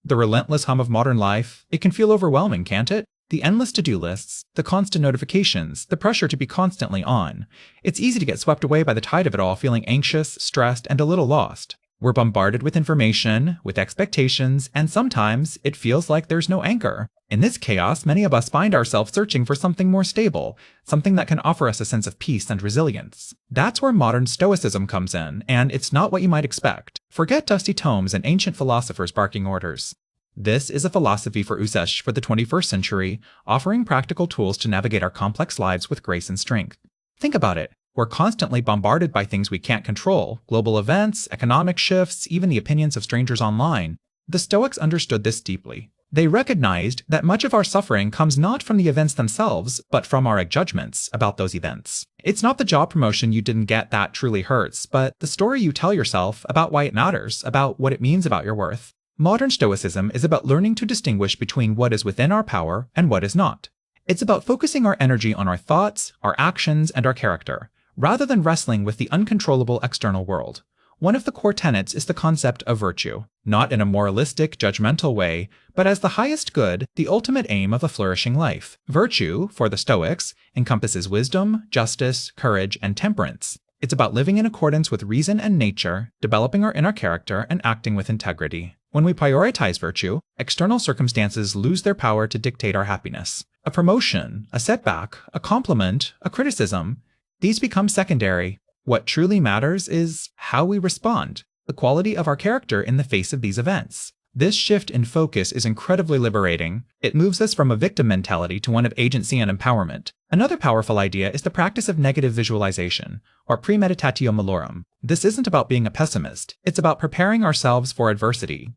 The relentless hum of modern life, it can feel overwhelming, can't it? The endless to-do lists, the constant notifications, the pressure to be constantly on. It's easy to get swept away by the tide of it all, feeling anxious, stressed, and a little lost. We're bombarded with information, with expectations, and sometimes it feels like there's no anchor. In this chaos, many of us find ourselves searching for something more stable, something that can offer us a sense of peace and resilience. That's where modern Stoicism comes in, and it's not what you might expect. Forget dusty tomes and ancient philosophers barking orders. This is a philosophy for Usesh for the 21st century, offering practical tools to navigate our complex lives with grace and strength. Think about it. We're constantly bombarded by things we can't control, global events, economic shifts, even the opinions of strangers online. The Stoics understood this deeply. They recognized that much of our suffering comes not from the events themselves, but from our judgments about those events. It's not the job promotion you didn't get that truly hurts, but the story you tell yourself about why it matters, about what it means about your worth. Modern Stoicism is about learning to distinguish between what is within our power and what is not. It's about focusing our energy on our thoughts, our actions, and our character, rather than wrestling with the uncontrollable external world. One of the core tenets is the concept of virtue, not in a moralistic, judgmental way, but as the highest good, the ultimate aim of a flourishing life. Virtue, for the Stoics, encompasses wisdom, justice, courage, and temperance. It's about living in accordance with reason and nature, developing our inner character, and acting with integrity. When we prioritize virtue, external circumstances lose their power to dictate our happiness. A promotion, a setback, a compliment, a criticism, these become secondary. What truly matters is how we respond, the quality of our character in the face of these events. This shift in focus is incredibly liberating. It moves us from a victim mentality to one of agency and empowerment. Another powerful idea is the practice of negative visualization, or premeditatio malorum. This isn't about being a pessimist, it's about preparing ourselves for adversity.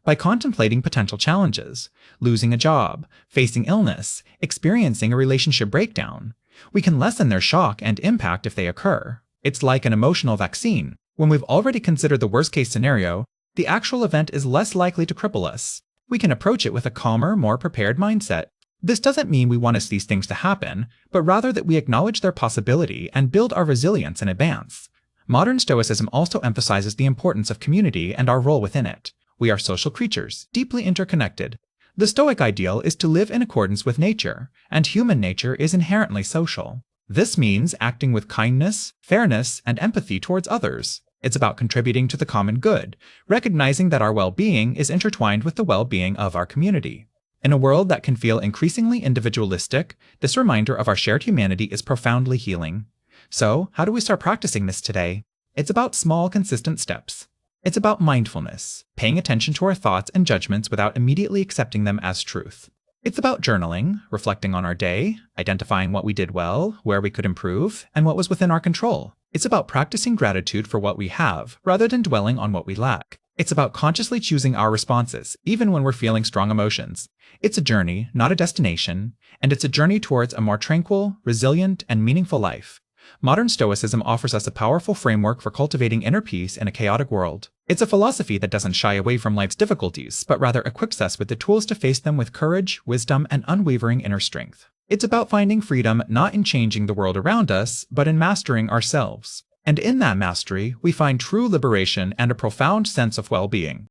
By contemplating potential challenges, losing a job, facing illness, experiencing a relationship breakdown, we can lessen their shock and impact if they occur. It's like an emotional vaccine. When we've already considered the worst-case scenario, the actual event is less likely to cripple us. We can approach it with a calmer, more prepared mindset. This doesn't mean we want these things to happen, but rather that we acknowledge their possibility and build our resilience in advance. Modern Stoicism also emphasizes the importance of community and our role within it. We are social creatures, deeply interconnected. The Stoic ideal is to live in accordance with nature, and human nature is inherently social. This means acting with kindness, fairness, and empathy towards others. It's about contributing to the common good, recognizing that our well-being is intertwined with the well-being of our community. In a world that can feel increasingly individualistic, this reminder of our shared humanity is profoundly healing. So, how do we start practicing this today? It's about small, consistent steps. It's about mindfulness, paying attention to our thoughts and judgments without immediately accepting them as truth. It's about journaling, reflecting on our day, identifying what we did well, where we could improve, and what was within our control. It's about practicing gratitude for what we have, rather than dwelling on what we lack. It's about consciously choosing our responses, even when we're feeling strong emotions. It's a journey, not a destination, and it's a journey towards a more tranquil, resilient, and meaningful life. Modern Stoicism offers us a powerful framework for cultivating inner peace in a chaotic world. It's a philosophy that doesn't shy away from life's difficulties, but rather equips us with the tools to face them with courage, wisdom, and unwavering inner strength. It's about finding freedom not in changing the world around us, but in mastering ourselves. And in that mastery, we find true liberation and a profound sense of well-being.